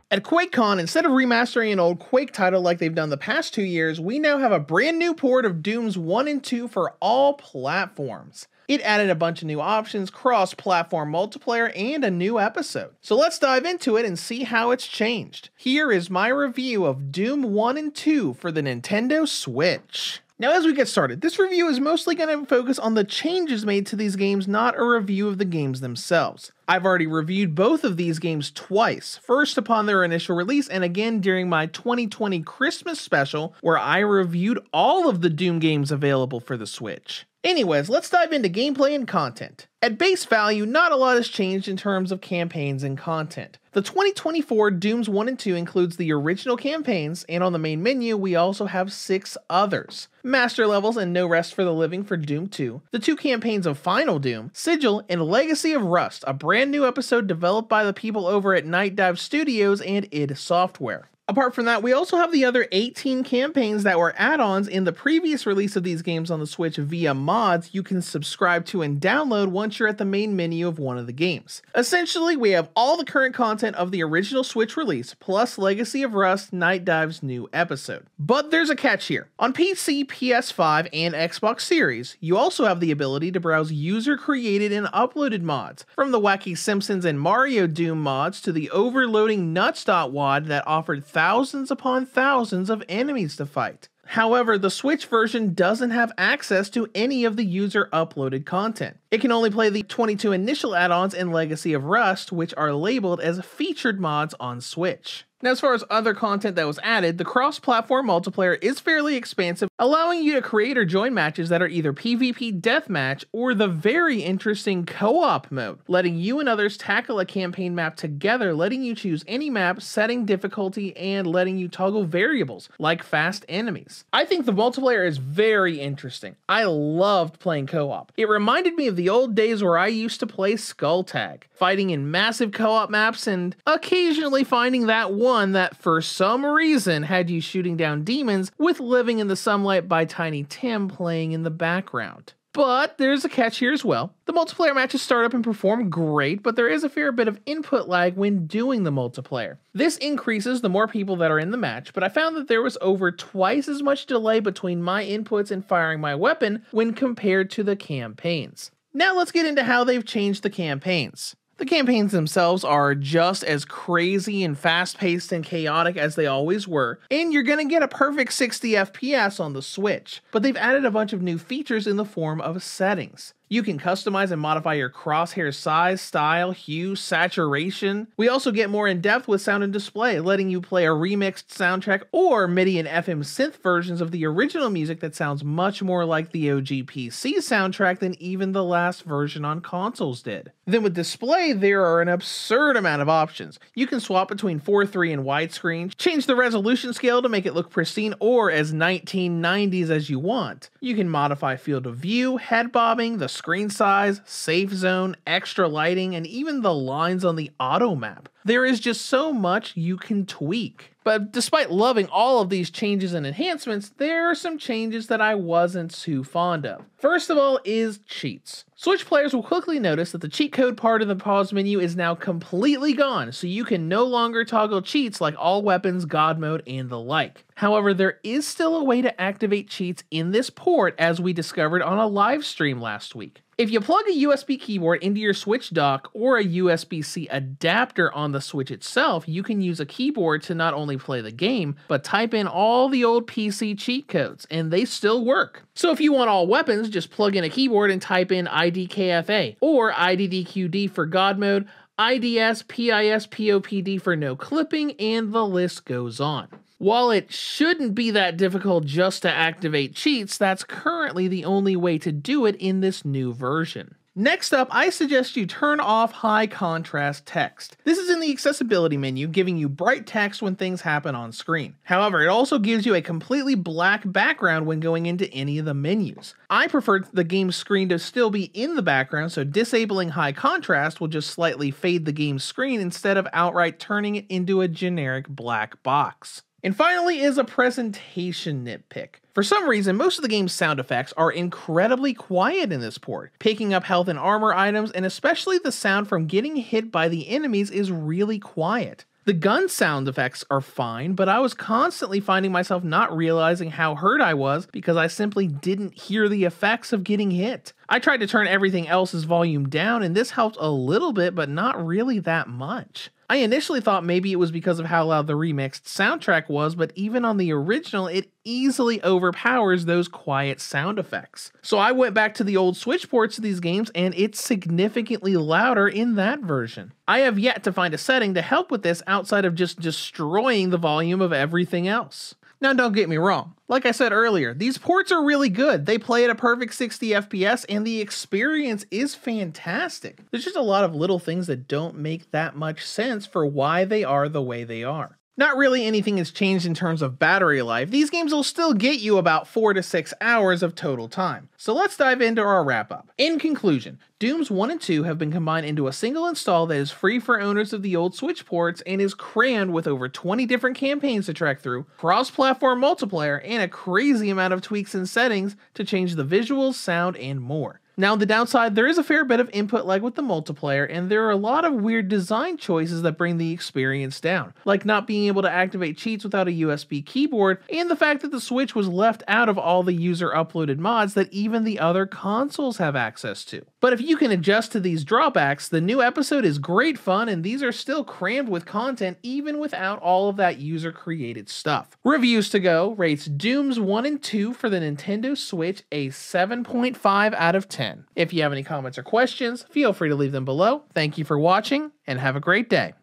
At QuakeCon, instead of remastering an old Quake title like they've done the past 2 years, we now have a brand new port of Dooms 1 and 2 for all platforms. It added a bunch of new options, cross-platform multiplayer, and a new episode. So let's dive into it and see how it's changed. Here is my review of Doom 1 and 2 for the Nintendo Switch. Now as we get started, this review is mostly going to focus on the changes made to these games, not a review of the games themselves. I've already reviewed both of these games twice, first upon their initial release and again during my 2020 Christmas special where I reviewed all of the Doom games available for the Switch. Anyways, let's dive into gameplay and content. At base value, not a lot has changed in terms of campaigns and content. The 2024 Dooms 1 and 2 includes the original campaigns, and on the main menu we also have 6 others. Master Levels and No Rest for the Living for Doom 2, the 2 campaigns of Final Doom, Sigil, and Legacy of Rust, a brand new episode developed by the people over at Night Dive Studios and id Software. Apart from that, we also have the other 18 campaigns that were add-ons in the previous release of these games on the Switch via mods you can subscribe to and download once you're at the main menu of one of the games. Essentially, we have all the current content of the original Switch release, plus Legacy of Rust, Night Dive's new episode. But there's a catch here. On PC, PS5, and Xbox Series, you also have the ability to browse user-created and uploaded mods, from the Wacky Simpsons and Mario Doom mods to the overloading Nuts.wad that offered thousands upon thousands of enemies to fight. However, the Switch version doesn't have access to any of the user-uploaded content. It can only play the 22 initial add-ons in Legacy of Rust, which are labeled as featured mods on Switch. Now, as far as other content that was added, the cross-platform multiplayer is fairly expansive, allowing you to create or join matches that are either PvP deathmatch or the very interesting co-op mode, letting you and others tackle a campaign map together, letting you choose any map, setting difficulty, and letting you toggle variables, like fast enemies. I think the multiplayer is very interesting. I loved playing co-op. It reminded me of the old days where I used to play Skull Tag, fighting in massive co-op maps and occasionally finding that one that for some reason had you shooting down demons with Living in the Sunlight by Tiny Tim playing in the background. But there's a catch here as well. The multiplayer matches start up and perform great, but there is a fair bit of input lag when doing the multiplayer. This increases the more people that are in the match, but I found that there was over twice as much delay between my inputs and firing my weapon when compared to the campaigns. Now let's get into how they've changed the campaigns. The campaigns themselves are just as crazy and fast-paced and chaotic as they always were, and you're gonna get a perfect 60 FPS on the Switch, but they've added a bunch of new features in the form of settings. You can customize and modify your crosshair size, style, hue, saturation. We also get more in depth with sound and display, letting you play a remixed soundtrack or MIDI and FM synth versions of the original music that sounds much more like the OG PC soundtrack than even the last version on consoles did. Then with display, there are an absurd amount of options. You can swap between 4:3 and widescreen, change the resolution scale to make it look pristine or as 1990s as you want. You can modify field of view, head bobbing, the screen size, safe zone, extra lighting, and even the lines on the auto map. There is just so much you can tweak. But despite loving all of these changes and enhancements, there are some changes that I wasn't too fond of. First of all is cheats. Switch players will quickly notice that the cheat code part of the pause menu is now completely gone, so you can no longer toggle cheats like all weapons, God mode, and the like. However, there is still a way to activate cheats in this port, as we discovered on a live stream last week. If you plug a USB keyboard into your Switch dock or a USB-C adapter on the Switch itself, you can use a keyboard to not only play the game, but type in all the old PC cheat codes, and they still work. So if you want all weapons, just plug in a keyboard and type in IDKFA, or IDDQD for God mode, IDS, PIS, POPD for no clipping, and the list goes on. While it shouldn't be that difficult just to activate cheats, that's currently the only way to do it in this new version. Next up, I suggest you turn off high contrast text. This is in the accessibility menu, giving you bright text when things happen on screen. However, it also gives you a completely black background when going into any of the menus. I prefer the game's screen to still be in the background, so disabling high contrast will just slightly fade the game's screen instead of outright turning it into a generic black box. And finally is a presentation nitpick. For some reason, most of the game's sound effects are incredibly quiet in this port. Picking up health and armor items, and especially the sound from getting hit by the enemies, is really quiet. The gun sound effects are fine, but I was constantly finding myself not realizing how hurt I was because I simply didn't hear the effects of getting hit. I tried to turn everything else's volume down, and this helped a little bit, but not really that much. I initially thought maybe it was because of how loud the remixed soundtrack was, but even on the original, it easily overpowers those quiet sound effects. So I went back to the old Switch ports of these games, and it's significantly louder in that version. I have yet to find a setting to help with this outside of just destroying the volume of everything else. Now don't get me wrong, like I said earlier, these ports are really good. They play at a perfect 60 FPS and the experience is fantastic. There's just a lot of little things that don't make that much sense for why they are the way they are. Not really anything has changed in terms of battery life. These games will still get you about 4 to 6 hours of total time. So let's dive into our wrap up. In conclusion, Dooms 1 and 2 have been combined into a single install that is free for owners of the old Switch ports and is crammed with over 20 different campaigns to track through, cross-platform multiplayer, and a crazy amount of tweaks and settings to change the visuals, sound, and more. Now, on the downside, there is a fair bit of input lag with the multiplayer, and there are a lot of weird design choices that bring the experience down, like not being able to activate cheats without a USB keyboard, and the fact that the Switch was left out of all the user-uploaded mods that even the other consoles have access to. But if you can adjust to these drawbacks, the new episode is great fun, and these are still crammed with content even without all of that user-created stuff. Reviews to go rates Dooms 1 and 2 for the Nintendo Switch a 7.5 out of 10. If you have any comments or questions, feel free to leave them below. Thank you for watching, and have a great day.